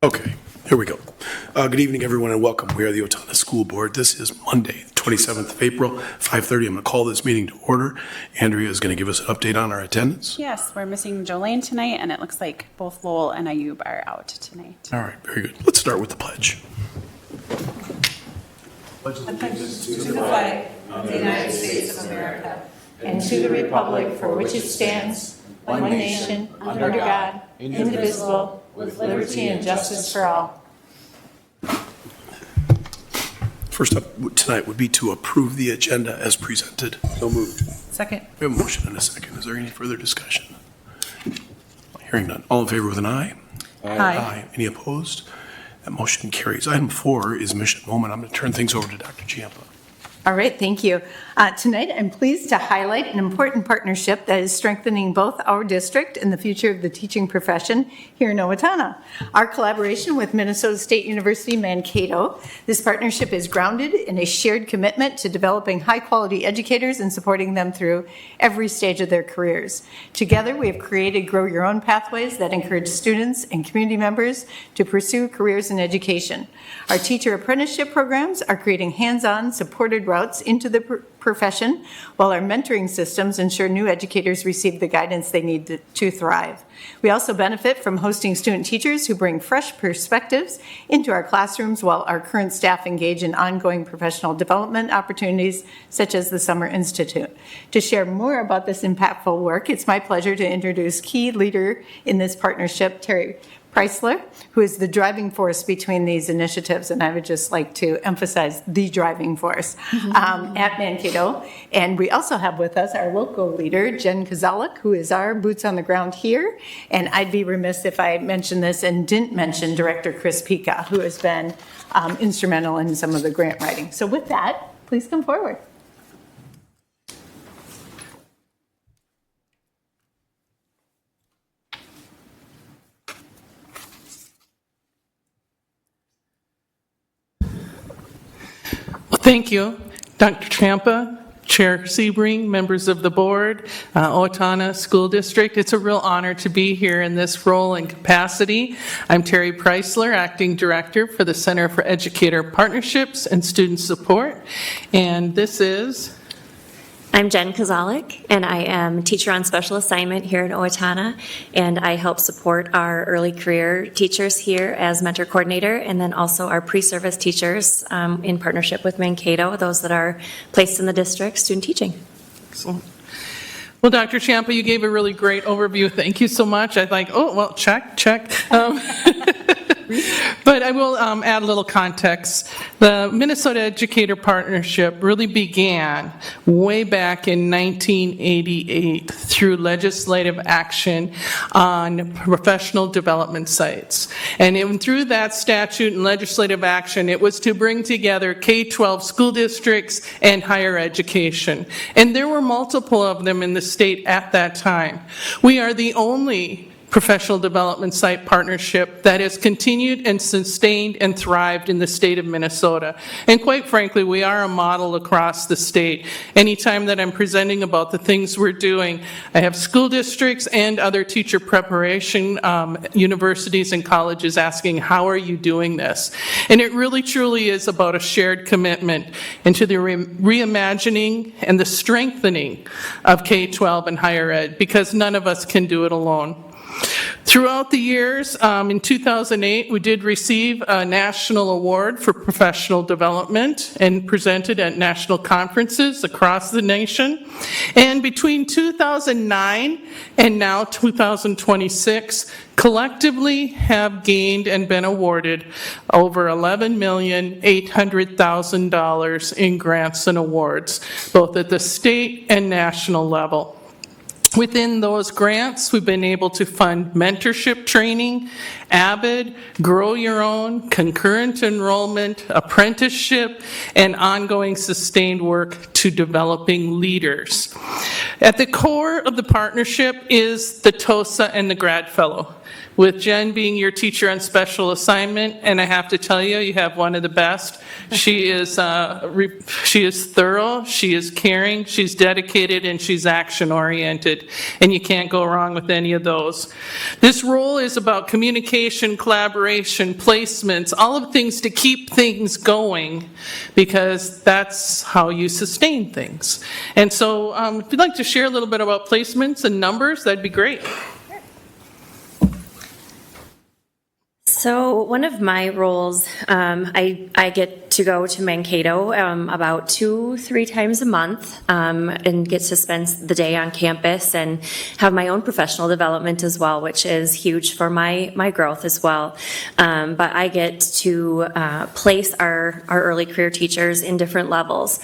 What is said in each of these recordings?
Okay, here we go. Good evening, everyone, and welcome. We are the Owatonna School Board. This is Monday, the 27th of April, 5:30. I'm going to call this meeting to order. Andrea is going to give us an update on our attendance. Yes, we're missing Jolene tonight, and it looks like both Lowell and Ayub are out tonight. All right, very good. Let's start with the pledge. To the flag of the United States of America and to the republic for which it stands, one nation, under God, indivisible, with liberty and justice for all. First up tonight would be to approve the agenda as presented. So moved. Second. We have a motion and a second. Is there any further discussion? Hearing none. All in favor with an aye? Aye. Any opposed? That motion carries. Item 4 is mission moment. I'm going to turn things over to Dr. Ciampa. All right, thank you. Tonight, I'm pleased to highlight an important partnership that is strengthening both our district and the future of the teaching profession here in Owatonna. Our collaboration with Minnesota State University Mankato. This partnership is grounded in a shared commitment to developing high-quality educators and supporting them through every stage of their careers. Together, we have created Grow Your Own pathways that encourage students and community members to pursue careers in education. Our teacher apprenticeship programs are creating hands-on, supported routes into the profession, while our mentoring systems ensure new educators receive the guidance they need to thrive. We also benefit from hosting student teachers who bring fresh perspectives into our classrooms, while our current staff engage in ongoing professional development opportunities, such as the Summer Institute. To share more about this impactful work, it's my pleasure to introduce key leader in this partnership, Terry Preisler, who is the driving force between these initiatives, and I would just like to emphasize the driving force at Mankato. And we also have with us our local leader, Jen Kozalik, who is our boots on the ground here. And I'd be remiss if I mentioned this and didn't mention Director Chris Pika, who has been instrumental in some of the grant writing. So with that, please come forward. Thank you, Dr. Ciampa, Chair Sebring, members of the board, Owatonna School District. It's a real honor to be here in this role and capacity. I'm Terry Preisler, Acting Director for the Center for Educator Partnerships and Student Support, and this is... I'm Jen Kozalik, and I am teacher on special assignment here at Owatonna, and I help support our early career teachers here as mentor coordinator, and then also our pre-service teachers in partnership with Mankato, those that are placed in the district, student teaching. Excellent. Well, Dr. Ciampa, you gave a really great overview. Thank you so much. I'd like, oh, well, check. But I will add a little context. The Minnesota Educator Partnership really began way back in 1988 through legislative action on professional development sites. And through that statute and legislative action, it was to bring together K-12 school districts and higher education. And there were multiple of them in the state at that time. We are the only professional development site partnership that has continued and sustained and thrived in the state of Minnesota. And quite frankly, we are a model across the state. Anytime that I'm presenting about the things we're doing, I have school districts and other teacher preparation universities and colleges asking, how are you doing this? And it really truly is about a shared commitment into the reimagining and the strengthening of K-12 and higher ed, because none of us can do it alone. Throughout the years, in 2008, we did receive a national award for professional development and presented at national conferences across the nation. And between 2009 and now 2026, collectively have gained and been awarded over $11,800,000 in grants and awards, both at the state and national level. Within those grants, we've been able to fund mentorship training, AVID, Grow Your Own, concurrent enrollment, apprenticeship, and ongoing sustained work to developing leaders. At the core of the partnership is the TOSA and the Grad Fellow. with Jen being your teacher on special assignment, and I have to tell you, you have one of the best. She is thorough, she is caring, she's dedicated, and she's action-oriented, and you can't go wrong with any of those. This role is about communication, collaboration, placements, all of things to keep things going, because that's how you sustain things. And so if you'd like to share a little bit about placements and numbers, that'd be great. So one of my roles, I get to go to Mankato about 2-3 times a month and get to spend the day on campus and have my own professional development as well, which is huge for my growth as well. But I get to place our early career teachers in different levels.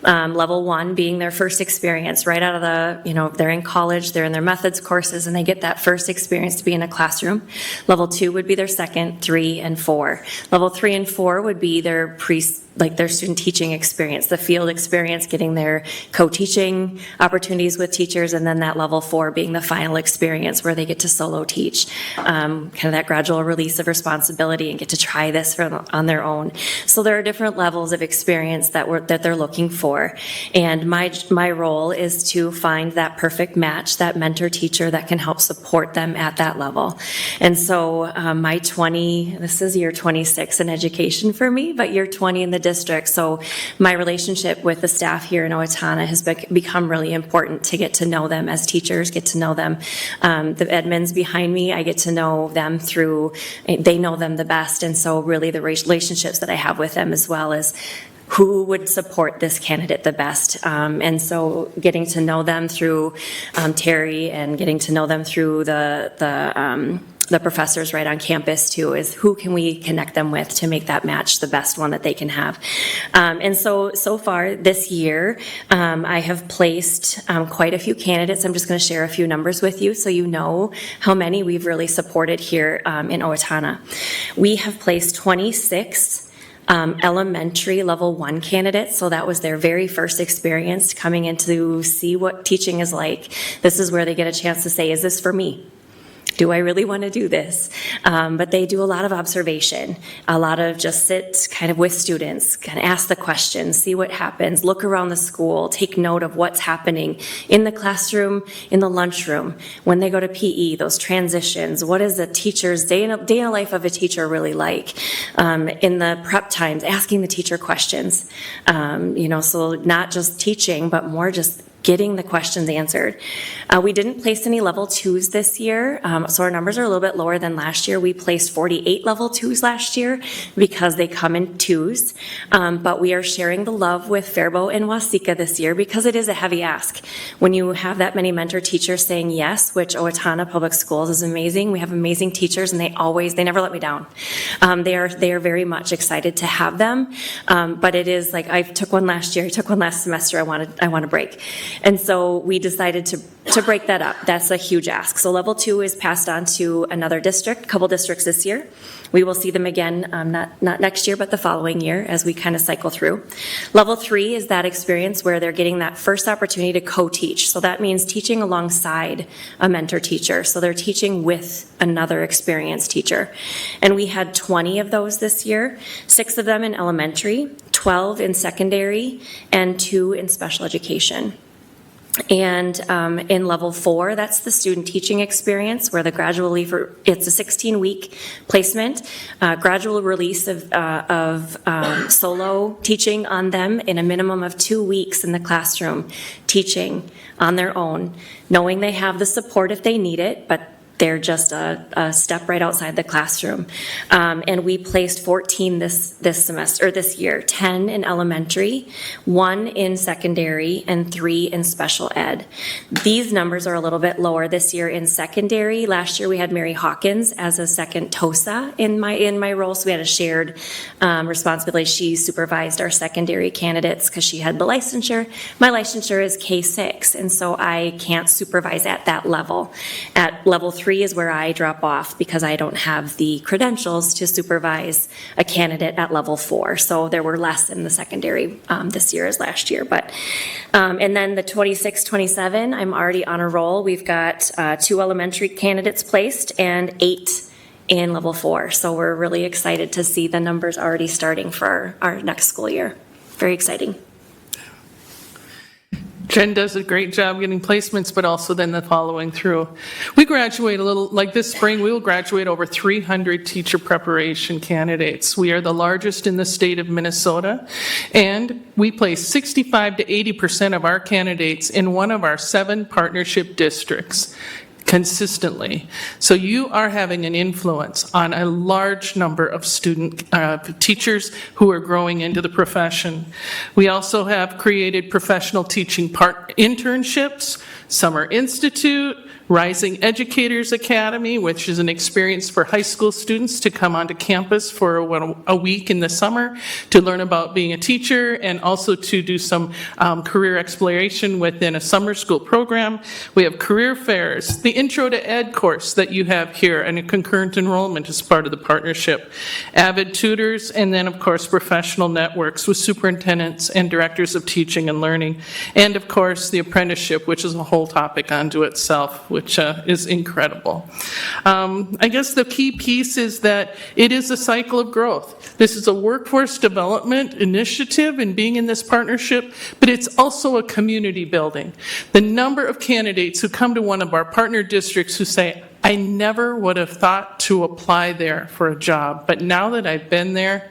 Level 1 being their first experience right out of they're in college, they're in their methods courses, and they get that first experience to be in a classroom. Level 2 would be their second, 3, and 4. Level 3 and 4 would be their their student teaching experience, the field experience, getting their co-teaching opportunities with teachers, and then that level 4 being the final experience where they get to solo teach, kind of that gradual release of responsibility and get to try this on their own. So there are different levels of experience that they're looking for, and my role is to find that perfect match, that mentor teacher that can help support them at that level. And so this is year 26 in education for me, but year 20 in the district. So my relationship with the staff here in Owatonna has become really important to get to know them as teachers, get to know them. The admins behind me, I get to know them they know them the best. And so really the relationships that I have with them as well as who would support this candidate the best. And so getting to know them through Terry and getting to know them through the professors right on campus too is who can we connect them with to make that match the best one that they can have. And so far this year, I have placed quite a few candidates. I'm just going to share a few numbers with you so you know how many we've really supported here in Owatonna. We have placed 26 elementary level 1 candidates, so that was their very first experience coming in to see what teaching is like. This is where they get a chance to say, is this for me? Do I really want to do this? But they do a lot of observation, a lot of just sit kind of with students, kind of ask the questions, see what happens, look around the school, take note of what's happening in the classroom, in the lunchroom, when they go to PE, those transitions, what is a teacher's day in the life of a teacher really like? In the prep times, asking the teacher questions, so not just teaching, but more just getting the questions answered. We didn't place any level 2s this year, so our numbers are a little bit lower than last year. We placed 48 level 2s last year because they come in 2s, but we are sharing the love with Faribault and Waseca this year because it is a heavy ask. When you have that many mentor teachers saying yes, which Owatonna Public Schools is amazing. We have amazing teachers and they never let me down. They are very much excited to have them, but it is like I took one last year, I took one last semester, I want to break. And so we decided to break that up. That's a huge ask. So level 2 is passed on to another district, a couple districts this year. We will see them again, not next year, but the following year as we kind of cycle through. Level 3 is that experience where they're getting that first opportunity to co-teach. So that means teaching alongside a mentor teacher. So they're teaching with another experienced teacher. And we had 20 of those this year, 6 of them in elementary, 12 in secondary, and 2 in special education. And in level 4, that's the student teaching experience where the gradual it's a 16-week placement, gradual release of solo teaching on them in a minimum of 2 weeks in the classroom, teaching on their own, knowing they have the support if they need it, but they're just a step right outside the classroom. And we placed 14 this year, 10 in elementary, 1 in secondary, and 3 in special ed. These numbers are a little bit lower this year in secondary. Last year we had Mary Hawkins as a second TOSA in my role, so we had a shared responsibility. She supervised our secondary candidates because she had the licensure. My licensure is K6, and so I can't supervise at that level. At level 3, 3 is where I drop off because I don't have the credentials to supervise a candidate at level 4. So there were less in the secondary this year as last year. But and then the 26, 27, I'm already on a roll. We've got 2 elementary candidates placed and 8 in level 4. So we're really excited to see the numbers already starting for our next school year. Very exciting. Jen does a great job getting placements, but also then the following through. We graduate a little, like this spring, we will graduate over 300 teacher preparation candidates. We are the largest in the state of Minnesota, and we place 65 to 80% of our candidates in one of our 7 partnership districts consistently. So you are having an influence on a large number of teachers who are growing into the profession. We also have created professional teaching internships, Summer Institute, Rising Educators Academy, which is an experience for high school students to come onto campus for a week in the summer to learn about being a teacher and also to do some career exploration within a summer school program. We have career fairs, the Intro to Ed course that you have here, and a concurrent enrollment as part of the partnership, avid tutors, and then, of course, professional networks with superintendents and directors of teaching and learning, and, of course, the apprenticeship, which is a whole topic unto itself, which is incredible. I guess the key piece is that it is a cycle of growth. This is a workforce development initiative and being in this partnership, but it's also a community building. The number of candidates who come to one of our partner districts who say, I never would have thought to apply there for a job, but now that I've been there,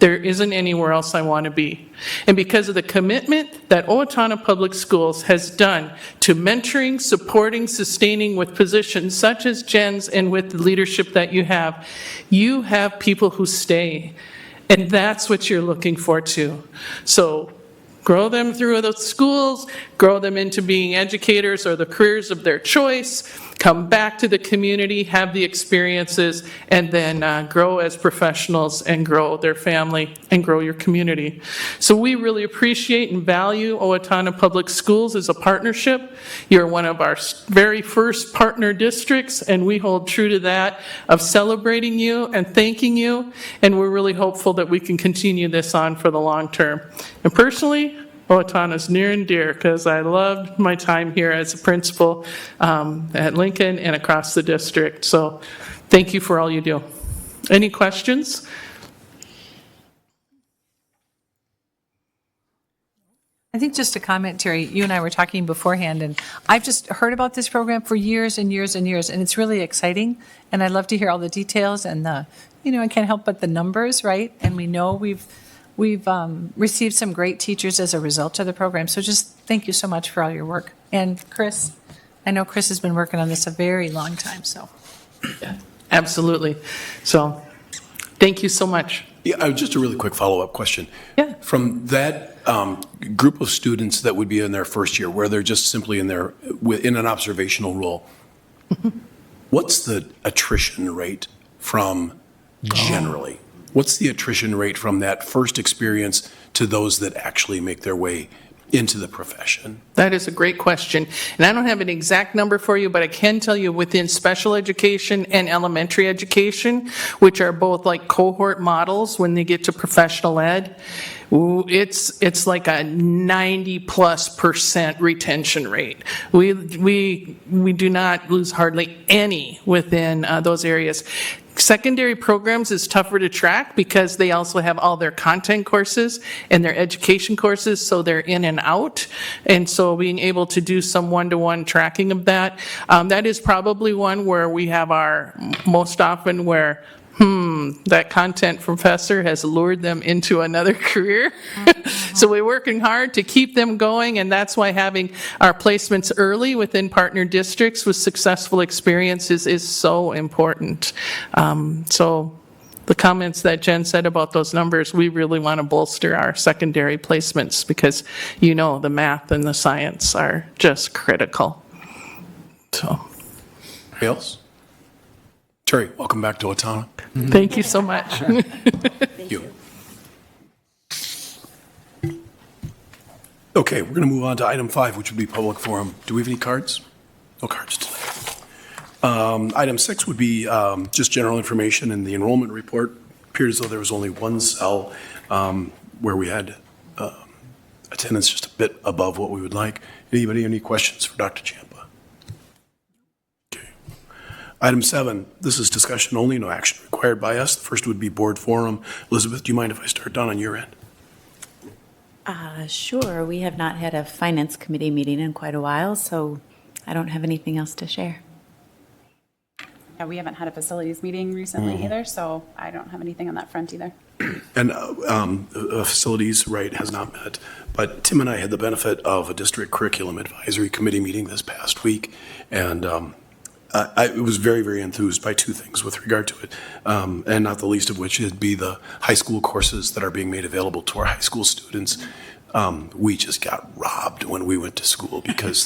there isn't anywhere else I want to be. And because of the commitment that Owatonna Public Schools has done to mentoring, supporting, sustaining with positions such as Jen's and with the leadership that you have people who stay. And that's what you're looking for too. So grow them through those schools, grow them into being educators or the careers of their choice, come back to the community, have the experiences, and then grow as professionals and grow their family and grow your community. So we really appreciate and value Owatonna Public Schools as a partnership. You're one of our very first partner districts, and we hold true to that of celebrating you and thanking you, and we're really hopeful that we can continue this on for the long term. And personally, Owatonna is near and dear because I loved my time here as a principal at Lincoln and across the district. So thank you for all you do. Any questions? I think just a comment, Terry, you and I were talking beforehand, and I've just heard about this program for years and years and years, and it's really exciting, and I'd love to hear all the details and I can't help but the numbers, right? And we know we've received some great teachers as a result of the program. So just thank you so much for all your work. And Chris, I know Chris has been working on this a very long time, so. Yeah, absolutely. So thank you so much. Yeah, just a really quick follow-up question. Yeah. From that group of students that would be in their first year, where they're just simply in an observational role, what's the attrition rate from generally? What's the attrition rate from that first experience to those that actually make their way into the profession? That is a great question. And I don't have an exact number for you, but I can tell you within special education and elementary education, which are both like cohort models when they get to professional ed, it's like a 90+% retention rate. We do not lose hardly any within those areas. Secondary programs is tougher to track because they also have all their content courses and their education courses, so they're in and out. And so being able to do some one-to-one tracking of that, that is probably one where we have our most often where that content professor has lured them into another career. So we're working hard to keep them going, and that's why having our placements early within partner districts with successful experiences is so important. So the comments that Jen said about those numbers, we really want to bolster our secondary placements because the math and the science are just critical. So. Anybody else? Terry, welcome back to Owatonna. Thank you so much. Thank you. Okay, we're going to move on to item 5, which would be public forum. Do we have any cards? No cards tonight. Item 6 would be just general information in the enrollment report. Appeared as though there was only one cell where we had attendance just a bit above what we would like. Anybody, any questions for Dr. Champa? Okay. Item 7, this is discussion only, no action required by us. The first would be board forum. Elizabeth, do you mind if I start down on your end? Sure. We have not had a finance committee meeting in quite a while, so I don't have anything else to share. Yeah, we haven't had a facilities meeting recently either, so I don't have anything on that front either. And facilities, right, has not met. But Tim and I had the benefit of a district curriculum advisory committee meeting this past week. And I was very, very enthused by two things with regard to it. And not the least of which would be the high school courses that are being made available to our high school students. We just got robbed when we went to school because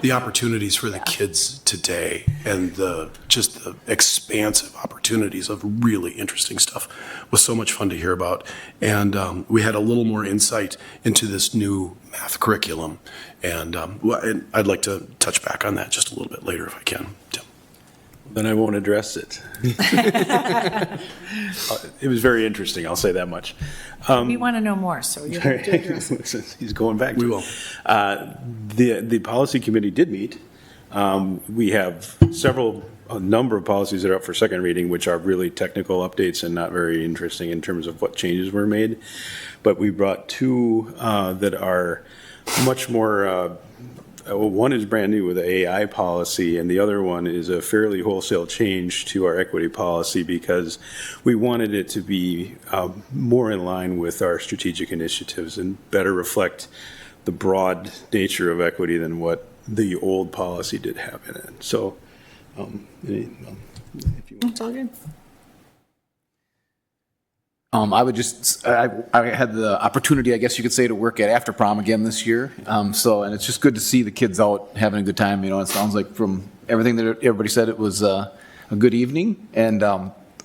the opportunities for the kids today and just the expansive opportunities of really interesting stuff was so much fun to hear about. And we had a little more insight into this new math curriculum. And I'd like to touch back on that just a little bit later if I can. Tim. Then I won't address it. It was very interesting, I'll say that much. We want to know more, so you have to address it. He's going back to We it. will. The policy committee did meet. We have a number of policies that are up for second reading, which are really technical updates and not very interesting in terms of what changes were made. But we brought two that are much more one is brand new with the AI policy, and the other one is a fairly wholesale change to our equity policy because we wanted it to be more in line with our strategic initiatives and better reflect the broad nature of equity than what the old policy did have in it. So, if you want. It's all good. I would just, I had the opportunity, I guess you could say, to work at After Prom again this year. And it's just good to see the kids out having a good time. You know, it sounds like from everything that everybody said, it was a good evening. And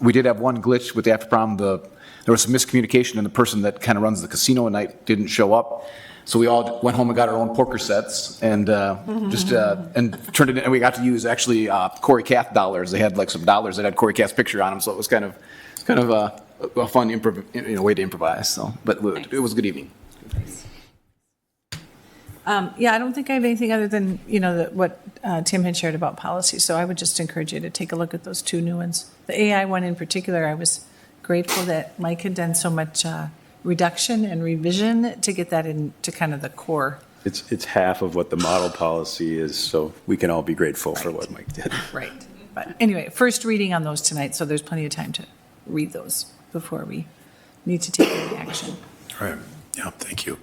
we did have one glitch with the After Prom. There was some miscommunication, and the person that kind of runs the casino at night didn't show up. So we all went home and got our own poker sets and and turned it in. And we got to use actually Corey Cath dollars. They had like some dollars that had Corey Cath's picture on them. So it was kind of a fun way to improvise. So, but it was a good evening. Yeah, I don't think I have anything other than, what Tim had shared about policy. So I would just encourage you to take a look at those two new ones. The AI one in particular, I was grateful that Mike had done so much reduction and revision to get that into kind of the core. It's half of what the model policy is, so we can all be grateful for what Mike did. Right. But anyway, first reading on those tonight, so there's plenty of time to read those before we need to take any action. All right. Yeah, thank you.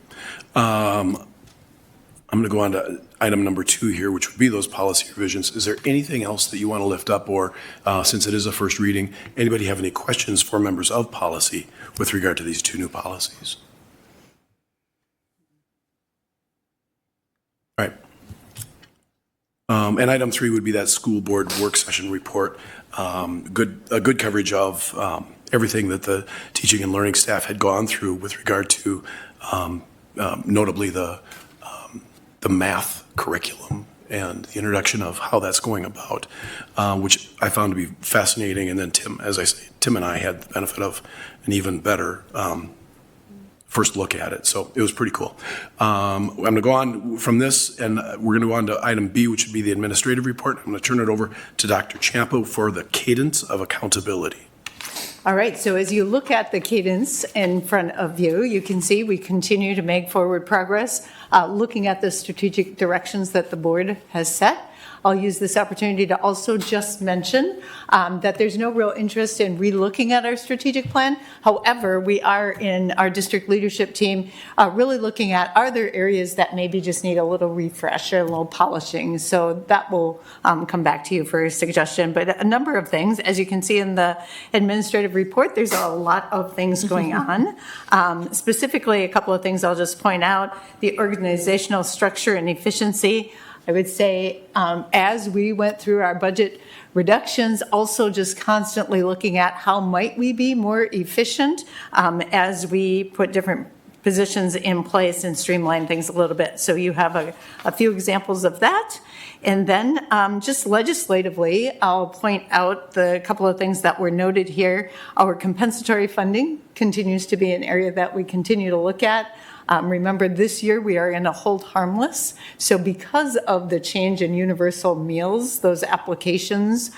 I'm going to go on to item number 2 here, which would be those policy revisions. Is there anything else that you want to lift up, or since it is a first reading, anybody have any questions for members of policy with regard to these 2 new policies? All right. And item 3 would be that school board work session report. A good coverage of everything that the teaching and learning staff had gone through with regard to notably the math curriculum and the introduction of how that's going about, which I found to be fascinating. And then Tim, as I say, Tim and I had the benefit of an even better first look at it. So it was pretty cool. I'm going to go on from this, and we're going to go on to item B, which would be the administrative report. I'm going to turn it over to Dr. Champa for the cadence of accountability. All right, so as you look at the cadence in front of you, you can see we continue to make forward progress, looking at the strategic directions that the board has set. I'll use this opportunity to also just mention that there's no real interest in relooking at our strategic plan. However, we are in our district leadership team really looking at, are there areas that maybe just need a little refresh or a little polishing? So that will come back to you for a suggestion. But a number of things, as you can see in the administrative report, there's a lot of things going on. Specifically, a couple of things I'll just point out: the organizational structure and efficiency. I would say as we went through our budget reductions, also just constantly looking at how might we be more efficient as we put different positions in place and streamline things a little bit. So you have a few examples of that. And then just legislatively, I'll point out the couple of things that were noted here. Our compensatory funding continues to be an area that we continue to look at. Remember, this year we are in a hold harmless. So because of the change in universal meals, those applications,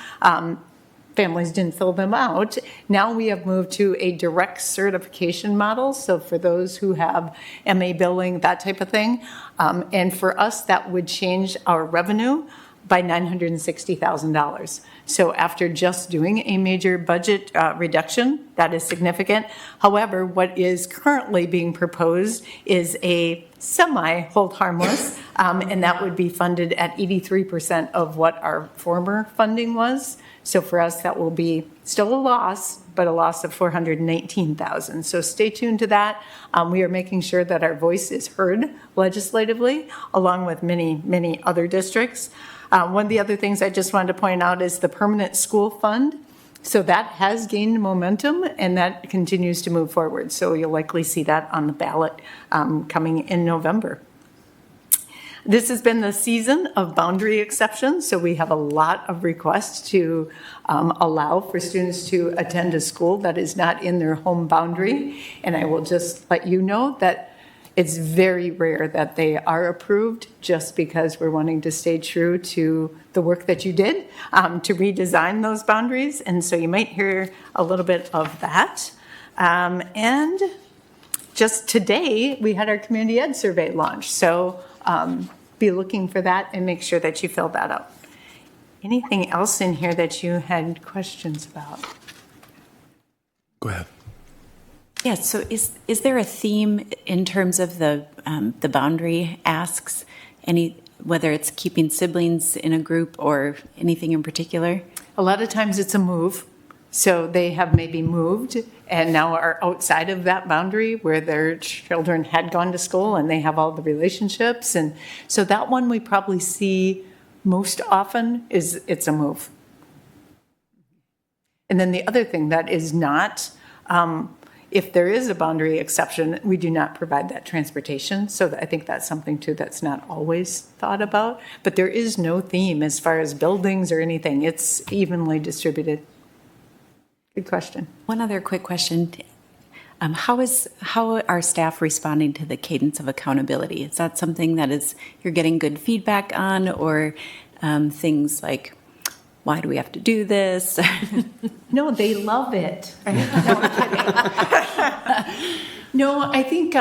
families didn't fill them out. Now we have moved to a direct certification model. So for those who have MA billing, that type of thing. And for us, that would change our revenue by $960,000. So after just doing a major budget reduction, that is significant. However, what is currently being proposed is a semi-hold harmless, and that would be funded at 83% of what our former funding was. So for us, that will be still a loss, but a loss of $419,000. So stay tuned to that. We are making sure that our voice is heard legislatively, along with many, many other districts. One of the other things I just wanted to point out is the permanent school fund. So that has gained momentum, and that continues to move forward. So you'll likely see that on the ballot coming in November. This has been the season of boundary exceptions, so we have a lot of requests to allow for students to attend a school that is not in their home boundary. And I will just let you know that it's very rare that they are approved, just because we're wanting to stay true to the work that you did to redesign those boundaries. And so you might hear a little bit of that. And just today, we had our community ed survey launch. So be looking for that and make sure that you fill that out. Anything else in here that you had questions about? Go ahead. Yeah, so is there a theme in terms of the boundary asks, whether it's keeping siblings in a group or anything in particular? A lot of times it's a move. So they have maybe moved and now are outside of that boundary where their children had gone to school and they have all the relationships. And so that one we probably see most often is it's a move. And then the other thing that is not, if there is a boundary exception, we do not provide that transportation. So I think that's something too that's not always thought about. But there is no theme as far as buildings or anything. It's evenly distributed. Good question. One other quick question. How are staff responding to the cadence of accountability? Is that something that you're getting good feedback on, or things like, why do we have to do this? No, they love it. No, I'm kidding. No, I think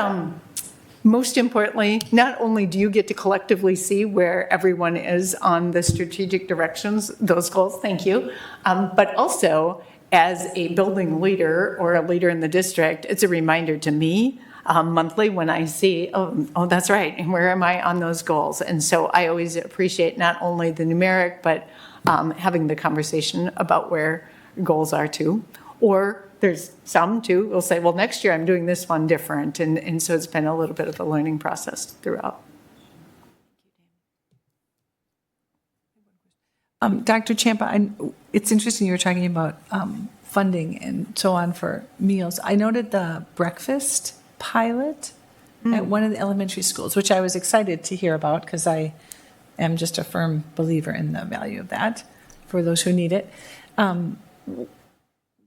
most importantly, not only do you get to collectively see where everyone is on the strategic directions, those goals, thank you, but also as a building leader or a leader in the district, it's a reminder to me monthly when I see, oh, that's right, and where am I on those goals? And so I always appreciate not only the numeric, but having the conversation about where goals are too. Or there's some too, we'll say, well, next year I'm doing this one different. And so it's been a little bit of a learning process throughout. Dr. Champa, it's interesting you were talking about funding and so on for meals. I noted the breakfast pilot at one of the elementary schools, which I was excited to hear about because I am just a firm believer in the value of that for those who need it.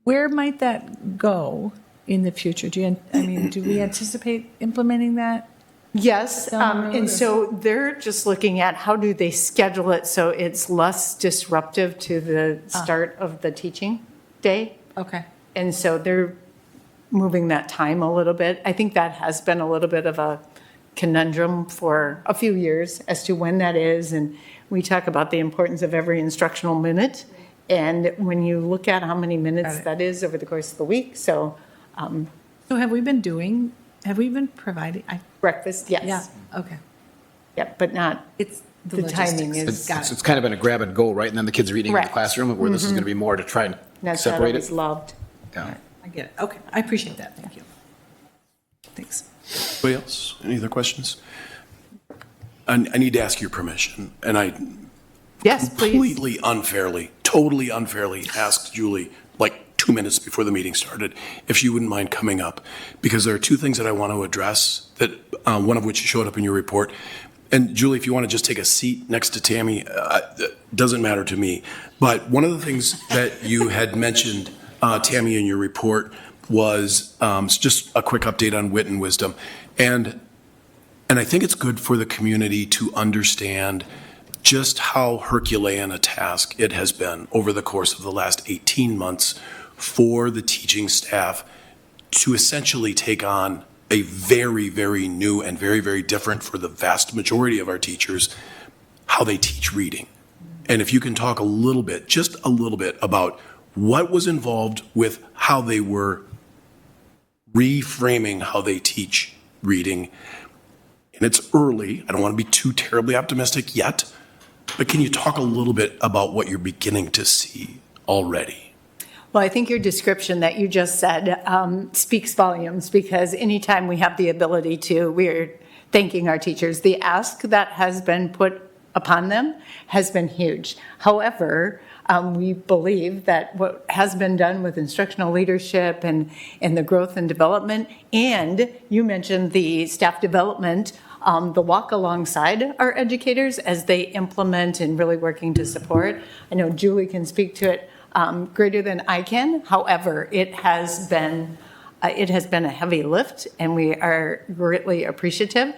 Where might that go in the future? Do we anticipate implementing that? Yes, and so they're just looking at how do they schedule it so it's less disruptive to the start of the teaching day. Okay. And so they're moving that time a little bit. I think that has been a little bit of a conundrum for a few years as to when that is. And we talk about the importance of every instructional minute. And when you look at how many minutes that is over the course of the week, so. So have we been providing? Breakfast, yes. Yeah, okay. Yep, but not, It's the timing is, It's kind of been a grab and go, right? And then the kids are eating in the Correct. classroom, where this is going to be more to try and that's not separate always it. loved. Yeah. I get it. Okay, I appreciate that. Thank you. Thanks. Anybody else? Any other questions? I need to ask your permission, and I Yes, please. completely unfairly, totally unfairly asked Julie, like 2 minutes before the meeting started, if she wouldn't mind coming up, because there are two things that I want to address, that one of which showed up in your report, and Julie, if you want to just take a seat next to Tammy, doesn't matter to me. But one of the things that you had mentioned, Tammy, in your report was just a quick update on wit and wisdom. And I think it's good for the community to understand just how Herculean a task it has been over the course of the last 18 months for the teaching staff to essentially take on a very, very new and very, very different for the vast majority of our teachers, how they teach reading. And if you can talk a little bit, just a little bit, about what was involved with how they were reframing how they teach reading. And it's early. I don't want to be too terribly optimistic yet, but can you talk a little bit about what you're beginning to see already? Well, I think your description that you just said speaks volumes, because anytime we have the ability to, we're thanking our teachers. The ask that has been put upon them has been huge. However, we believe that what has been done with instructional leadership and the growth and development, and you mentioned the staff development, the walk alongside our educators as they implement and really working to support. I know Julie can speak to it greater than I can. However, it has been a heavy lift, and we are greatly appreciative.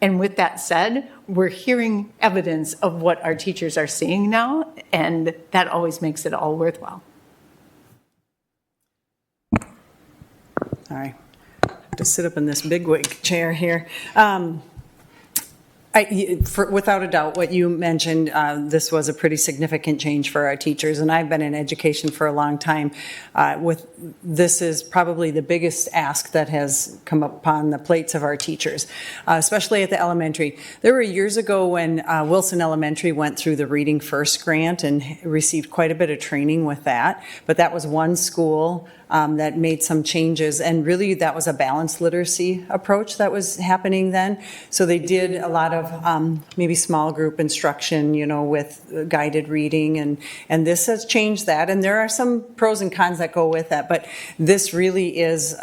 And with that said, we're hearing evidence of what our teachers are seeing now, and that always makes it all worthwhile. Sorry, I have to sit up in this bigwig chair here. Without a doubt, what you mentioned, this was a pretty significant change for our teachers, and I've been in education for a long time. This is probably the biggest ask that has come upon the plates of our teachers, especially at the elementary. There were years ago when Wilson Elementary went through the Reading First grant and received quite a bit of training with that, but that was one school that made some changes, and really that was a balanced literacy approach that was happening then. So they did a lot of maybe small group instruction, with guided reading, and this has changed that. And there are some pros and cons that go with that, but this really is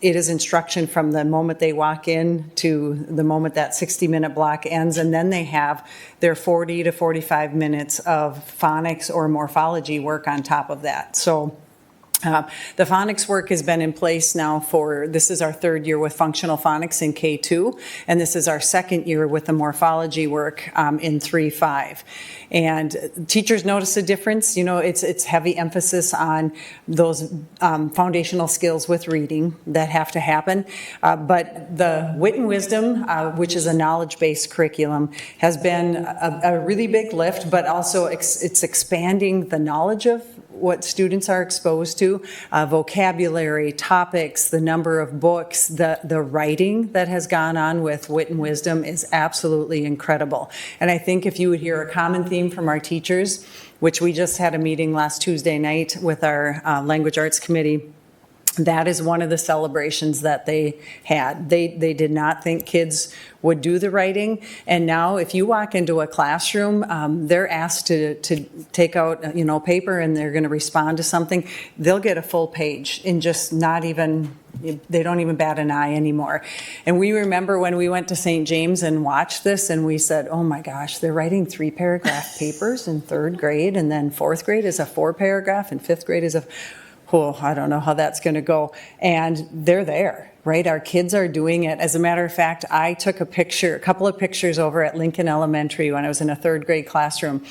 it is instruction from the moment they walk in to the moment that 60-minute block ends, and then they have their 40 to 45 minutes of phonics or morphology work on top of that. So the phonics work has been in place now this is our third year with functional phonics in K2, and this is our second year with the morphology work in 3-5. And teachers notice a difference. It's heavy emphasis on those foundational skills with reading that have to happen. But the Wit and Wisdom, which is a knowledge-based curriculum, has been a really big lift, but also it's expanding the knowledge of what students are exposed to, vocabulary, topics, the number of books, the writing that has gone on with Wit and Wisdom is absolutely incredible. And I think if you would hear a common theme from our teachers, which we just had a meeting last Tuesday night with our Language Arts Committee, that is one of the celebrations that they had. They did not think kids would do the writing, and now if you walk into a classroom, they're asked to take out paper, and they're going to respond to something. They'll get a full page in just not even. They don't even bat an eye anymore. And we remember when we went to St. James and watched this, and we said, oh my gosh, they're writing 3-paragraph papers in 3rd grade, and then 4th grade is a 4-paragraph, and 5th grade is I don't know how that's going to go. And they're there, right? Our kids are doing it. As a matter of fact, I took a couple of pictures over at Lincoln Elementary when I was in a 3rd grade classroom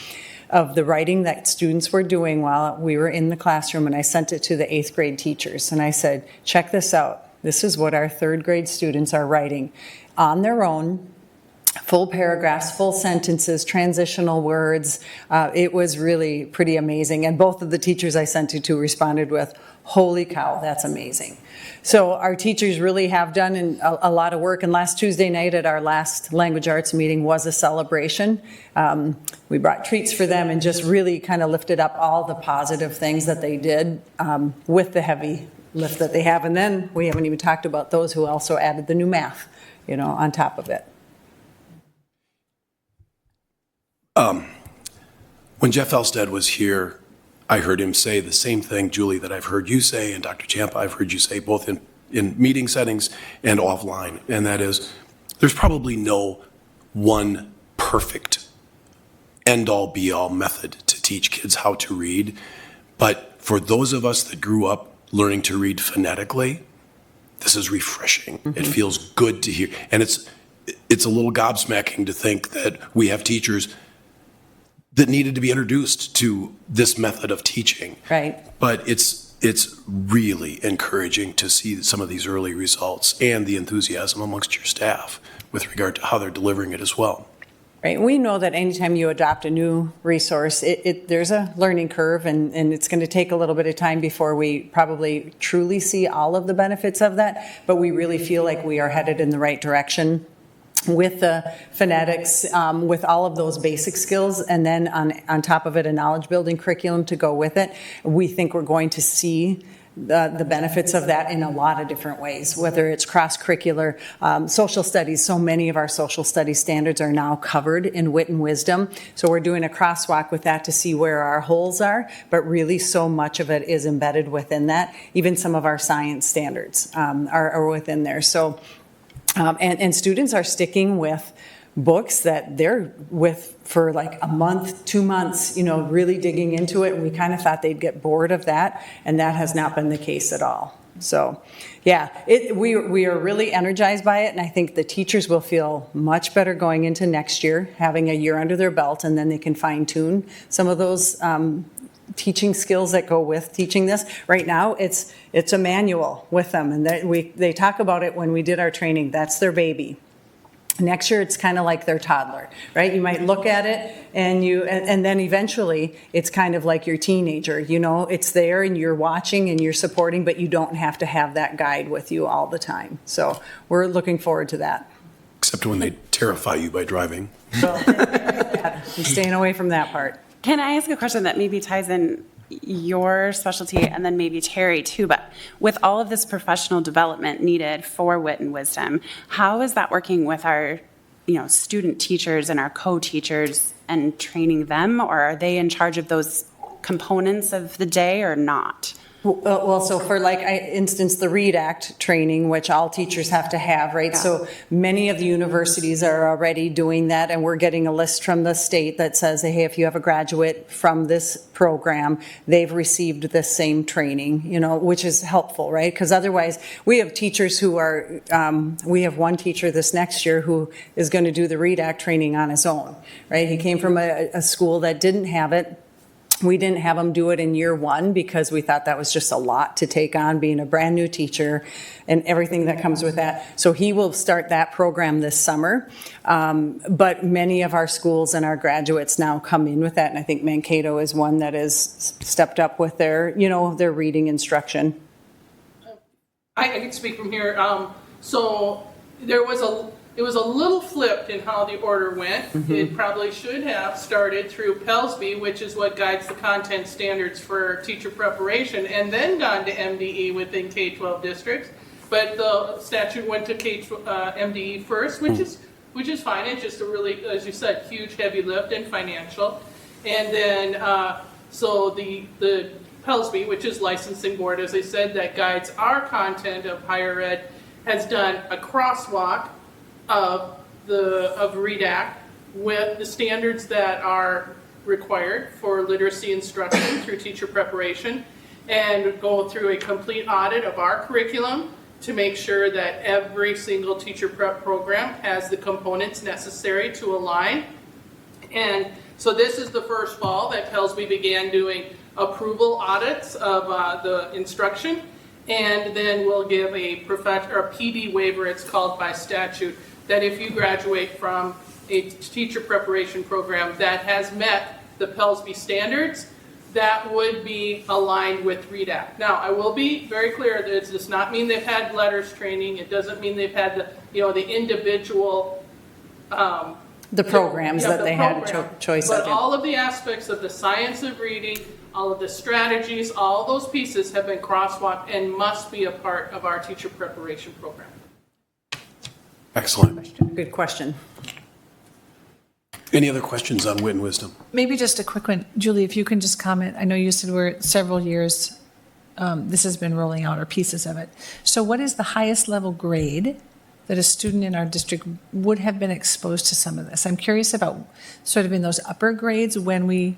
of the writing that students were doing while we were in the classroom, and I sent it to the 8th grade teachers. And I said, check this out. This is what our 3rd grade students are writing on their own. Full paragraphs, full sentences, transitional words. It was really pretty amazing. And both of the teachers I sent it to responded with, holy cow, that's amazing. So our teachers really have done a lot of work. And last Tuesday night at our last language arts meeting was a celebration. We brought treats for them and just really kind of lifted up all the positive things that they did with the heavy lift that they have. And then we haven't even talked about those who also added the new math, on top of it. When Jeff Elstead was here, I heard him say the same thing, Julie, that I've heard you say, and Dr. Champa, I've heard you say both in meeting settings and offline, and that is there's probably no one perfect end-all be-all method to teach kids how to read. But for those of us that grew up learning to read phonetically, this is refreshing. It feels good to hear. And it's a little gobsmacking to think that we have teachers that needed to be introduced to this method of teaching. Right. But it's really encouraging to see some of these early results and the enthusiasm amongst your staff with regard to how they're delivering it as well. Right. We know that anytime you adopt a new resource, there's a learning curve, and it's going to take a little bit of time before we probably truly see all of the benefits of that. But we really feel like we are headed in the right direction with the phonetics, with all of those basic skills, and then on top of it, a knowledge building curriculum to go with it. We think we're going to see the benefits of that in a lot of different ways, whether it's cross-curricular, social studies. So many of our social studies standards are now covered in wit and wisdom. So we're doing a crosswalk with that to see where our holes are, but really so much of it is embedded within that. Even some of our science standards are within there. So, and students are sticking with books that they're with for like a month, 2 months, really digging into it. And we kind of thought they'd get bored of that, and that has not been the case at all. So, yeah, we are really energized by it, and I think the teachers will feel much better going into next year, having a year under their belt, and then they can fine-tune some of those teaching skills that go with teaching this. Right now, it's a manual with them, and they talk about it when we did our training. That's their baby. Next year, it's kind of like their toddler, right? You might look at it and then eventually it's kind of like your teenager, it's there and you're watching and you're supporting, but you don't have to have that guide with you all the time. So we're looking forward to that. Except when they terrify you by driving. So I'm staying away from that part. Can I ask a question that maybe ties in your specialty and then maybe Terry too, but with all of this professional development needed for wit and wisdom, how is that working with our, student teachers and our co-teachers and training them, or are they in charge of those components of the day or not? Well, so for instance, the READ Act training, which all teachers have to have, right? Yeah. So many of the universities are already doing that, and we're getting a list from the state that says, hey, if you have a graduate from this program, they've received this same training, which is helpful, right? Because otherwise, we have teachers who are, we have one teacher this next year who is going to do the READ Act training on his own, right? He came from a school that didn't have it. We didn't have him do it in year one because we thought that was just a lot to take on, being a brand new teacher and everything that comes with that. So he will start that program this summer. But many of our schools and our graduates now come in with that. And I think Mankato is one that has stepped up with their reading instruction. I can speak from here. So it was a little flipped in how the order went. Mm-hmm. It probably should have started through PELSB, which is what guides the content standards for teacher preparation, and then gone to MDE within K-12 districts. But the statute went to MDE first, which is fine. It's just a really, as you said, huge heavy lift and financial. And then so the PELSB, which is licensing board, as I said, that guides our content of higher ed, has done a crosswalk of READ Act with the standards that are required for literacy instruction through teacher preparation, and go through a complete audit of our curriculum to make sure that every single teacher prep program has the components necessary to align. And so this is the first fall that PELSB began doing approval audits of the instruction, and then we'll give a PD waiver, it's called by statute, that if you graduate from a teacher preparation program that has met the PELSB standards, that would be aligned with READ Act. Now, I will be very clear that it does not mean they've had letters training. It doesn't mean they've had the individual the programs that they had choice of. But all of the aspects of the science of reading, all of the strategies, all those pieces have been crosswalked and must be a part of our teacher preparation program. Excellent. Good question. Any other questions on wit and wisdom? Maybe just a quick one. Julie, if you can just comment. I know you said we're several years, this has been rolling out, or pieces of it. So what is the highest level grade that a student in our district would have been exposed to some of this. I'm curious about sort of in those upper grades when we,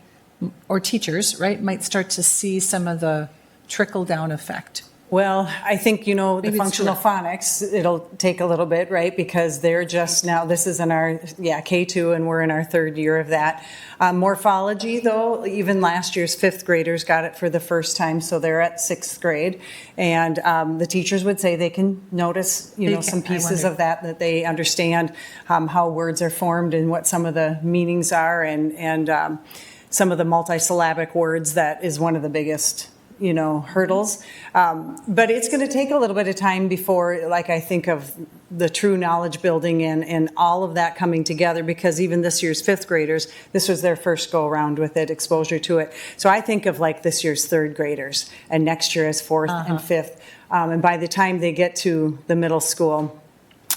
or teachers, right, might start to see some of the trickle-down effect. Well, I think, the Maybe it's functional too phonics, it'll take a little bit, right? Because they're just now, this is in our, K2, and we're in our third year of that. Morphology, though, even last year's fifth graders got it for the first time, so they're at sixth grade. And the teachers would say they can notice, some pieces of that they understand how words are formed and what some of the meanings are, and some of the multisyllabic words. That is one of the biggest hurdles. But it's going to take a little bit of time before, like, I think of the true knowledge building and all of that coming together, because even this year's fifth graders, this was their first go around with it, exposure to it. So I think of like this year's third graders and next year as fourth and fifth. And by the time they get to the middle school,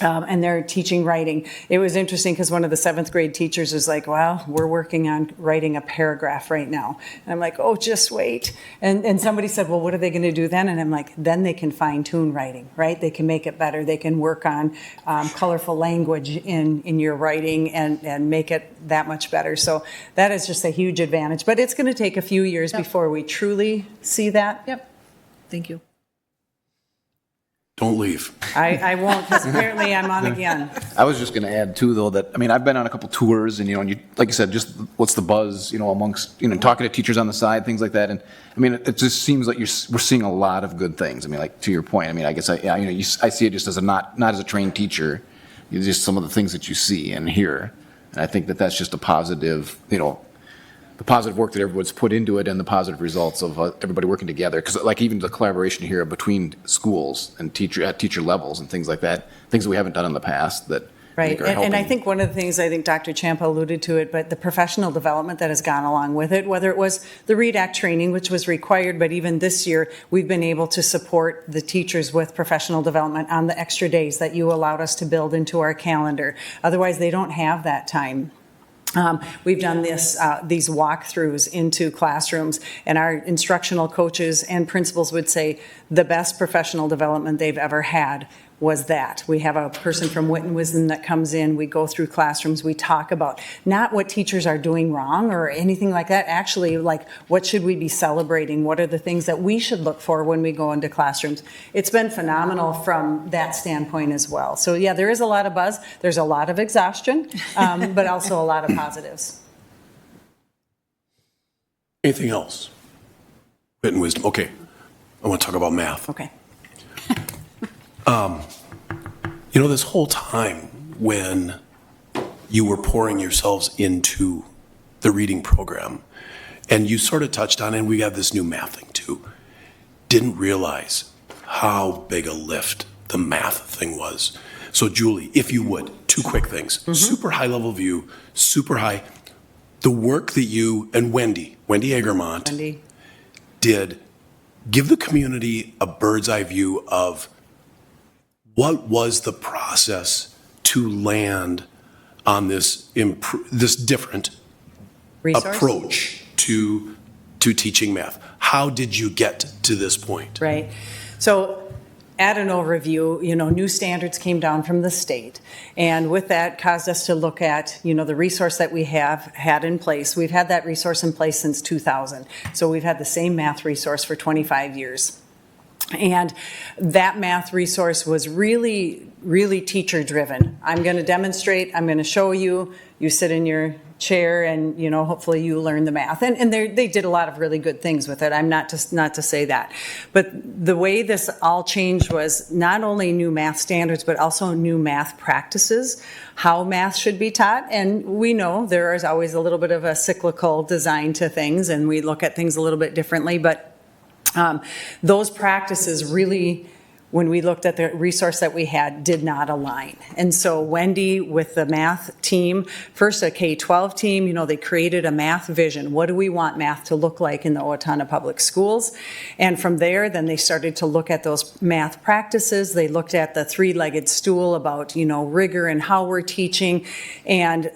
and they're teaching writing. It was interesting because one of the seventh grade teachers was like, well, we're working on writing a paragraph right now. And I'm like, oh, just wait. And somebody said, well, what are they going to do then? And I'm like, then they can fine tune writing, right? They can make it better. They can work on colorful language in your writing and make it that much better. So that is just a huge advantage. But it's going to take a few years before we truly see that. Yep. Thank you. Don't leave. I won't, because apparently I'm on again. I was just going to add too, though, that, I mean, I've been on a couple tours and, and you, like you said, just what's the buzz, amongst, talking to teachers on the side, things like that. And I mean, it just seems like we're seeing a lot of good things. I mean, like to your point, I mean, I guess I see it just as not as a trained teacher, just some of the things that you see and hear. And I think that that's just a positive, the positive work that everyone's put into it and the positive results of everybody working together. Because like even the collaboration here between schools and at teacher levels and things like that, things that we haven't done in the past that I Right, think are and I helping. think one of the things, I think Dr. Champa alluded to it, but the professional development that has gone along with it, whether it was the READ Act training, which was required, but even this year, we've been able to support the teachers with professional development on the extra days that you allowed us to build into our calendar. Otherwise, they don't have that time. We've done these walkthroughs into classrooms, and our instructional coaches and principals would say the best professional development they've ever had was that. We have a person from Wit and Wisdom that comes in, we go through classrooms, we talk about not what teachers are doing wrong or anything like that, actually like what should we be celebrating, what are the things that we should look for when we go into classrooms. It's been phenomenal from that standpoint as well. So yeah, there is a lot of buzz, there's a lot of exhaustion, but also a lot of positives. Anything else? Wit and wisdom. Okay. I want to talk about math. Okay. This whole time when you were pouring yourselves into the reading program, and you sort of touched on it, and we have this new math thing too, didn't realize how big a lift the math thing was. So Julie, if you would, two quick things. Mm-hmm. Super high level view, super high. The work that you and Wendy Egermont did, give the community a bird's eye view of what was the process to land on this different Resource? approach to teaching math? How did you get to this point? Right. So at an overview, new standards came down from the state. And with that caused us to look at, the resource that we have had in place. We've had that resource in place since 2000. So we've had the same math resource for 25 years. And that math resource was really, really teacher driven. I'm going to demonstrate, I'm going to show you, you sit in your chair and, hopefully you learn the math. And they did a lot of really good things with it. I'm not to say that. But the way this all changed was not only new math standards, but also new math practices, how math should be taught. And we know there is always a little bit of a cyclical design to things, and we look at things a little bit differently. But those practices really, when we looked at the resource that we had, did not align. And so Wendy with the math team, first a K-12 team, they created a math vision. What do we want math to look like in the Owatonna Public Schools? And from there, then they started to look at those math practices. They looked at the three-legged stool about, rigor and how we're teaching. And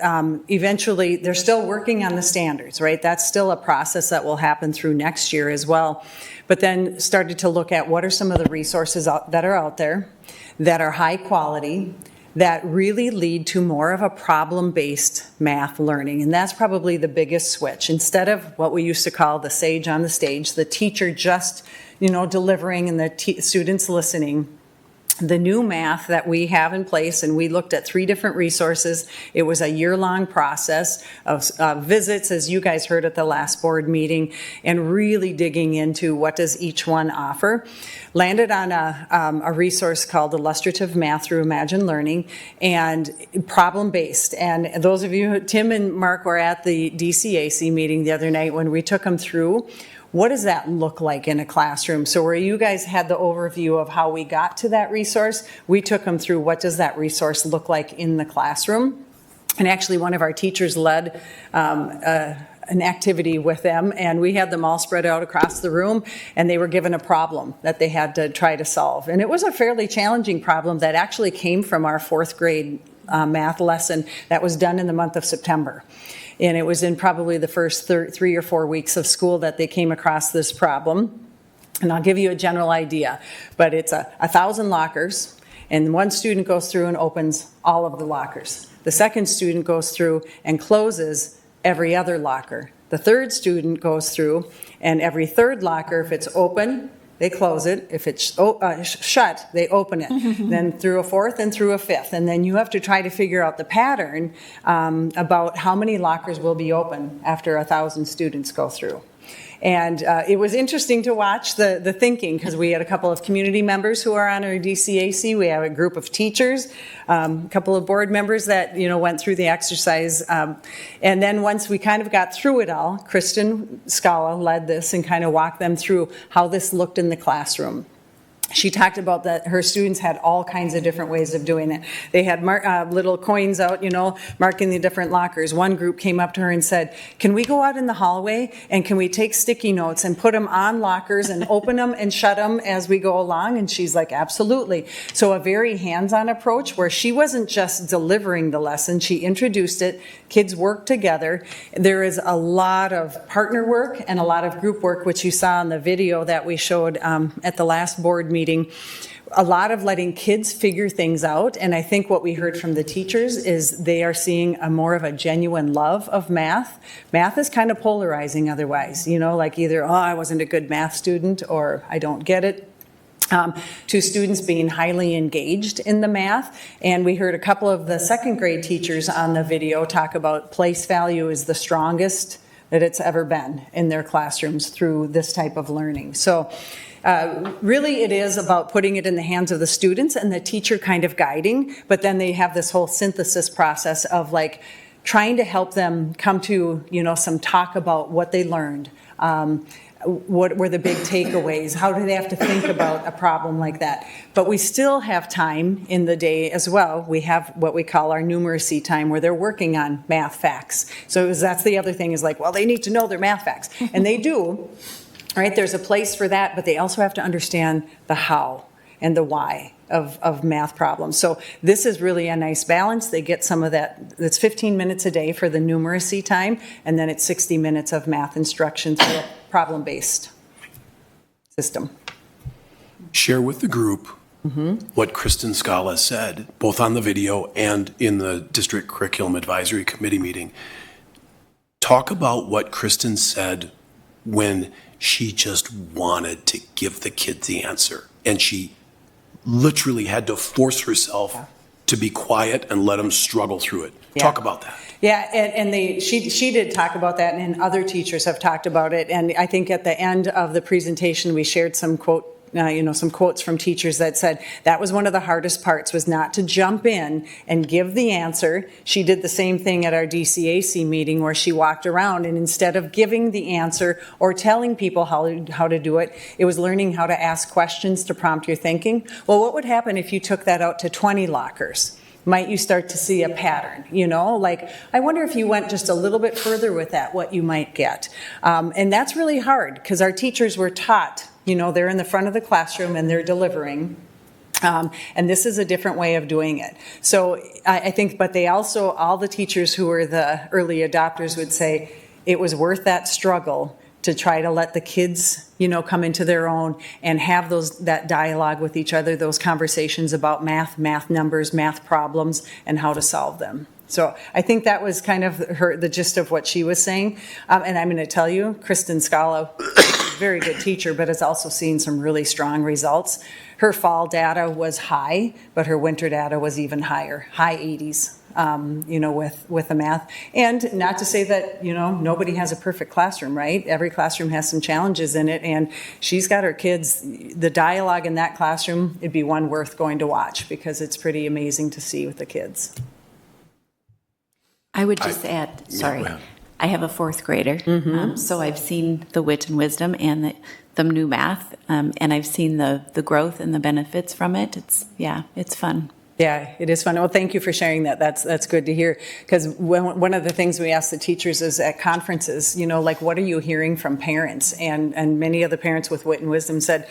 eventually, they're still working on the standards, right? That's still a process that will happen through next year as well. But then started to look at what are some of the resources that are out there, that are high quality, that really lead to more of a problem-based math learning. And that's probably the biggest switch. Instead of what we used to call the sage on the stage, the teacher just, delivering and the students listening, the new math that we have in place, and we looked at 3 different resources. It was a year-long process of visits, as you guys heard at the last board meeting, and really digging into what does each one offer. Landed on a resource called Illustrative Math Through Imagine Learning, and problem-based. And those of you, Tim and Mark, were at the DCAC meeting the other night when we took them through what does that look like in a classroom? So where you guys had the overview of how we got to that resource, we took them through what does that resource look like in the classroom. And actually one of our teachers led an activity with them, and we had them all spread out across the room, and they were given a problem that they had to try to solve. And it was a fairly challenging problem that actually came from our 4th grade math lesson that was done in the month of September. And it was in probably the first 3 or 4 weeks of school that they came across this problem. And I'll give you a general idea, but it's 1,000 lockers, and one student goes through and opens all of the lockers. The second student goes through and closes every other locker. The third student goes through, and every third locker, if it's open, they close it. If it's shut, they open it. Then through a 4th and through a 5th. And then you have to try to figure out the pattern about how many lockers will be open after 1,000 students go through. And it was interesting to watch the thinking, because we had a couple of community members who are on our DCAC. We have a group of teachers, a couple of board members that went through the exercise. And then once we kind of got through it all, Kristen Scala led this and kind of walked them through how this looked in the classroom. She talked about that her students had all kinds of different ways of doing it. They had little coins out, marking the different lockers. One group came up to her and said, can we go out in the hallway and can we take sticky notes and put them on lockers and open them and shut them as we go along? And she's like, absolutely. So a very hands-on approach where she wasn't just delivering the lesson, she introduced it, kids worked together. There is a lot of partner work and a lot of group work, which you saw in the video that we showed at the last board meeting. A lot of letting kids figure things out, and I think what we heard from the teachers is they are seeing more of a genuine love of math. Math is kind of polarizing otherwise, like either, I wasn't a good math student, or I don't get it. To students being highly engaged in the math. And we heard a couple of the 2nd grade teachers on the video talk about place value is the strongest that it's ever been in their classrooms through this type of learning. So really it is about putting it in the hands of the students and the teacher kind of guiding, but then they have this whole synthesis process of like trying to help them come to, some talk about what they learned. What were the big takeaways? How do they have to think about a problem like that? But we still have time in the day as well. We have what we call our numeracy time, where they're working on math facts. So that's the other thing, is like, well, they need to know their math facts. And they do, right? There's a place for that, but they also have to understand the how and the why of math problems. So this is really a nice balance. They get some of that. It's 15 minutes a day for the numeracy time, and then it's 60 minutes of math instruction through a problem-based system. Share with the group what Kristen Scala said, both on the video and in the District Curriculum Advisory Committee meeting. Talk about what Kristen said when she just wanted to give the kids the answer, and she literally had to force herself to be quiet and let them struggle through it. Talk about that. Yeah, and she did talk about that, and other teachers have talked about it. And I think at the end of the presentation, we shared some some quotes from teachers that said that was one of the hardest parts, was not to jump in and give the answer. She did the same thing at our DCAC meeting, where she walked around, and instead of giving the answer or telling people how to do it, it was learning how to ask questions to prompt your thinking. Well, what would happen if you took that out to 20 lockers? Might you start to see a pattern, like, I wonder if you went just a little bit further with that, what you might get. And that's really hard, because our teachers were taught, they're in the front of the classroom and they're delivering. And this is a different way of doing it. So I think, but they also, all the teachers who were the early adopters would say it was worth that struggle to try to let the kids, come into their own and have that dialogue with each other, those conversations about math numbers, math problems, and how to solve them. So I think that was kind of the gist of what she was saying. And I'm going to tell you, Kristen Scala, very good teacher, but has also seen some really strong results. Her fall data was high, but her winter data was even higher, high 80s. With the math. And not to say that, nobody has a perfect classroom, right? Every classroom has some challenges in it, and she's got her kids, the dialogue in that classroom, it'd be one worth going to watch because it's pretty amazing to see with the kids. I would just add, sorry, go ahead. I have a fourth grader, so I've seen the wit and wisdom and the new math, and I've seen the growth and the benefits from it. It's fun. Yeah, it is fun. Well, thank you for sharing that. That's good to hear. Because one of the things we ask the teachers is at conferences, what are you hearing from parents? And many of the parents with wit and wisdom said,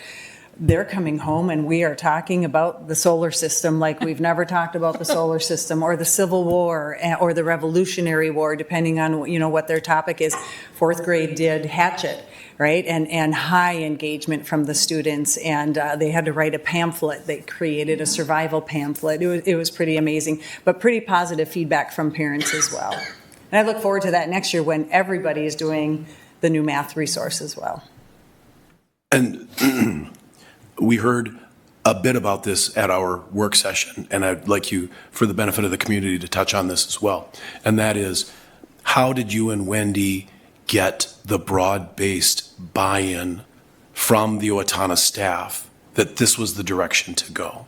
they're coming home and we are talking about the solar system like we've never talked about the solar system, or the Civil War, or the Revolutionary War, depending on what their topic is. Fourth grade did Hatchet, right? And high engagement from the students, and they had to write a pamphlet. They created a survival pamphlet. It was pretty amazing, but pretty positive feedback from parents as well. And I look forward to that next year when everybody is doing the new math resource as well. And we heard a bit about this at our work session, and I'd like you, for the benefit of the community, to touch on this as well. And that is, how did you and Wendy get the broad-based buy-in from the Owatonna staff that this was the direction to go?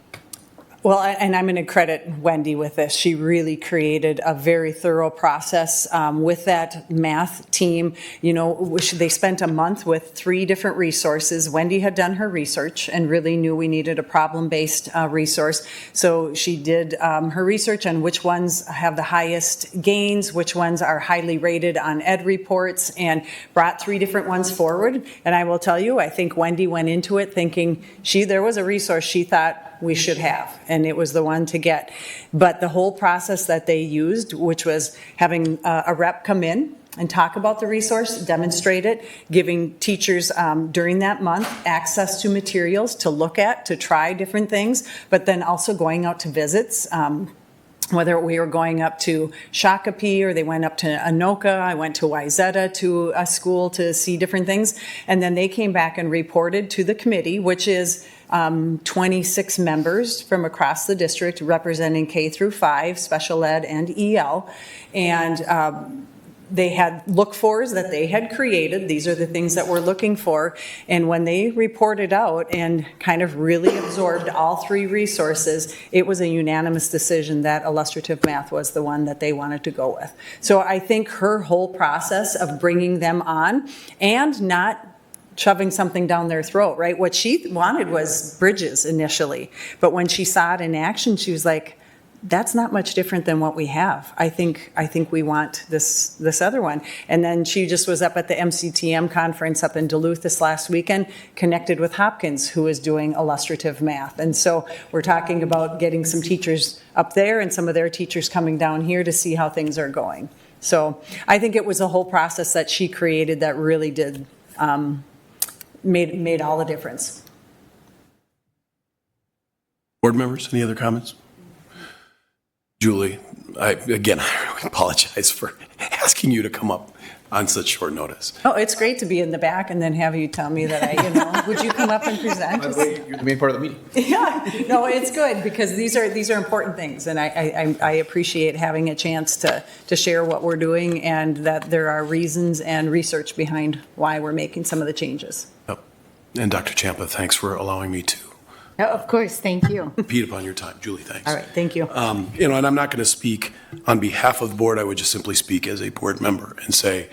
Well, and I'm going to credit Wendy with this. She really created a very thorough process with that math team. They spent a month with 3 different resources. Wendy had done her research and really knew we needed a problem-based resource. So she did her research on which ones have the highest gains, which ones are highly rated on ed reports, and brought 3 different ones forward. And I will tell you, I think Wendy went into it thinking there was a resource she thought we should have, and it was the one to get. But the whole process that they used, which was having a rep come in and talk about the resource, demonstrate it, giving teachers during that month access to materials to look at, to try different things, but then also going out to visits. Whether we were going up to Shakopee or they went up to Anoka, I went to Wayzata to a school to see different things. And then they came back and reported to the committee, which is 26 members from across the district representing K through 5, special ed and EL. And they had look-fors that they had created. These are the things that we're looking for. And when they reported out and kind of really absorbed all 3 resources, it was a unanimous decision that illustrative math was the one that they wanted to go with. So I think her whole process of bringing them on and not shoving something down their throat, right? What she wanted was Bridges initially. But when she saw it in action, she was like, that's not much different than what we have. I think we want this other one. And then she just was up at the MCTM conference up in Duluth this last weekend, connected with Hopkins, who is doing illustrative math. And so we're talking about getting some teachers up there and some of their teachers coming down here to see how things are going. So I think it was a whole process that she created that really did made all the difference. Board members, any other comments? Julie, I really apologize for asking you to come up on such short notice. Oh, it's great to be in the back and then have you tell me that would you come up and present? You're the main part of the meeting. Yeah, no, it's good because these are important things, and I appreciate having a chance to share what we're doing and that there are reasons and research behind why we're making some of the changes. Yep. And Dr. Champa, thanks for allowing me to Oh, of course, thank you. impede upon your time. Julie, thanks. All right, thank you. And I'm not going to speak on behalf of the board. I would just simply speak as a board member and say,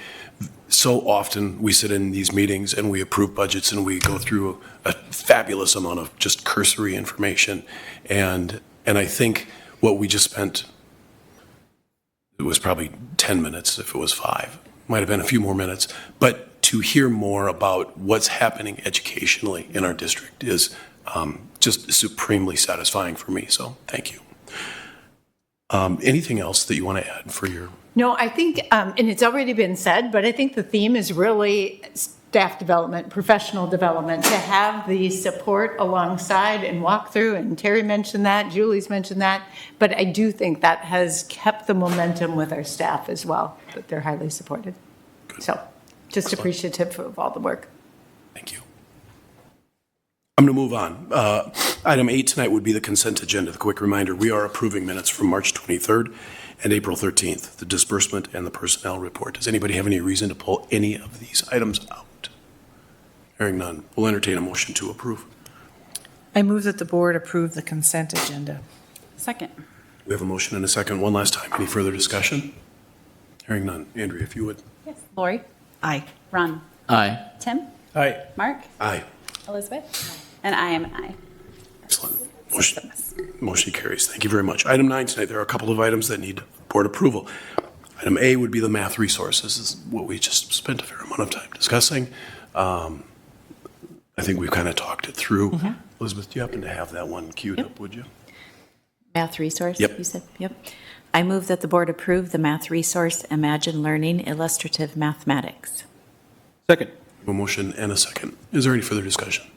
so often we sit in these meetings and we approve budgets and we go through a fabulous amount of just cursory information. And I think what we just spent, it was probably 10 minutes if it was 5, might have been a few more minutes, but to hear more about what's happening educationally in our district is just supremely satisfying for me. So thank you. Anything else that you want to add for your? No, I think, and it's already been said, but I think the theme is really staff development, professional development, to have the support alongside and walk through, and Terry mentioned that, Julie's mentioned that, but I do think that has kept the momentum with our staff as well, that they're highly supported. So, just appreciative of all the work. Thank you. I'm going to move on. Item 8 tonight would be the consent agenda. The quick reminder, we are approving minutes from March 23rd and April 13th, the disbursement and the personnel report. Does anybody have any reason to pull any of these items out? Hearing none, we'll entertain a motion to approve. I move that the board approve the consent agenda. Second. We have a motion and a second. One last time. Any further discussion? Hearing none. Andrea, if you would. Yes. Lori? Aye. Ron? Aye. Tim? Aye. Mark? Aye. Elizabeth? And I am an aye. Excellent. Motion carries. Thank you very much. Item 9 tonight, there are a couple of items that need board approval. Item A would be the math resources. This is what we just spent a fair amount of time discussing. I think we've kind of talked it through. Elizabeth, do you happen to have that one queued up, would you? Math resource? Yep. You said, yep. I move that the board approve the math resource, Imagine Learning Illustrative Mathematics. Second. A motion and a second. Is there any further discussion?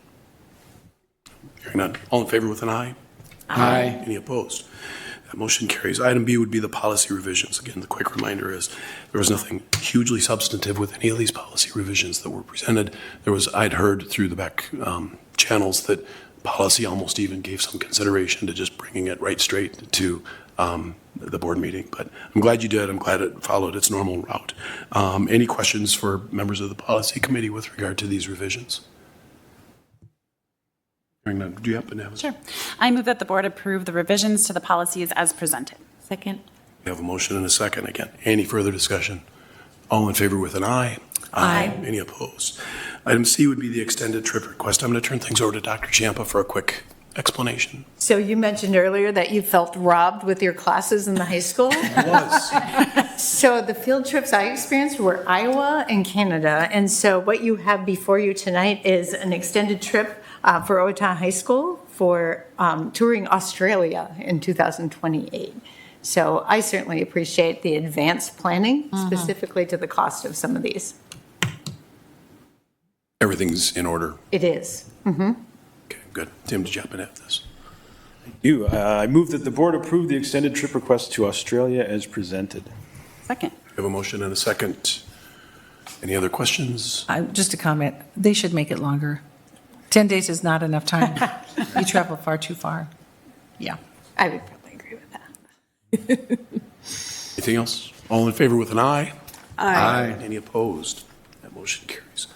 Hearing none. All in favor with an aye? Aye. Any opposed? That motion carries. Item B would be the policy revisions. Again, the quick reminder is there was nothing hugely substantive with any of these policy revisions that were presented. I'd heard through the back channels that policy almost even gave some consideration to just bringing it right straight to the board meeting. But I'm glad you did. I'm glad it followed its normal route. Any questions for members of the policy committee with regard to these revisions? Hearing none. Do you happen to have a... Sure. I move that the board approve the revisions to the policies as presented. Second. We have a motion and a second. Again, any further discussion? All in favor with an aye? Aye. Any opposed? Item C would be the extended trip request. I'm going to turn things over to Dr. Ciampa for a quick explanation. So you mentioned earlier that you felt robbed with your classes in the high school. It was. So the field trips I experienced were Iowa and Canada. And so what you have before you tonight is an extended trip for Owatonna High School for touring Australia in 2028. So I certainly appreciate the advanced planning, specifically to the cost of some of these. Everything's in order. It is. Okay, good. Tim, did you happen to have this? I move that the board approve the extended trip request to Australia as presented. Second. We have a motion and a second. Any other questions? Just a comment, they should make it longer. 10 days is not enough time. You travel far too far. Yeah. I would probably agree with that. Anything else? All in favor with an aye? Aye. Any opposed? That motion carries.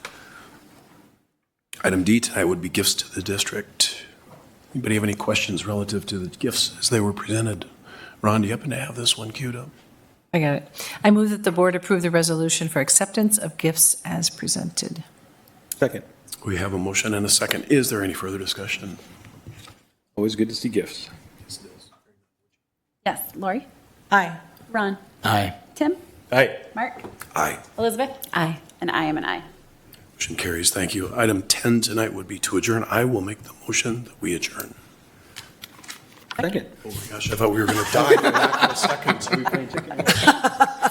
Item D tonight would be gifts to the district. Anybody have any questions relative to the gifts as they were presented? Ron, do you happen to have this one queued up? I got it. I move that the board approve the resolution for acceptance of gifts as presented. Second. We have a motion and a second. Is there any further discussion? Always good to see gifts. Yes. Lori? Aye. Ron? Aye. Tim? Aye. Mark? Aye. Elizabeth? Aye. And I am an aye. Motion carries. Thank you. Item 10 tonight would be to adjourn. I will make the motion that we adjourn. Second. Oh my gosh, I thought we were going to die for that for a second. So we playing chicken.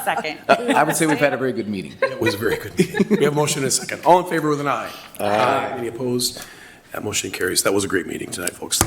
Second. I would say we've had a very good meeting. It was a very good meeting. We have a motion and a second. All in favor with an aye? Aye. Any opposed? That motion carries. That was a great meeting tonight, folks.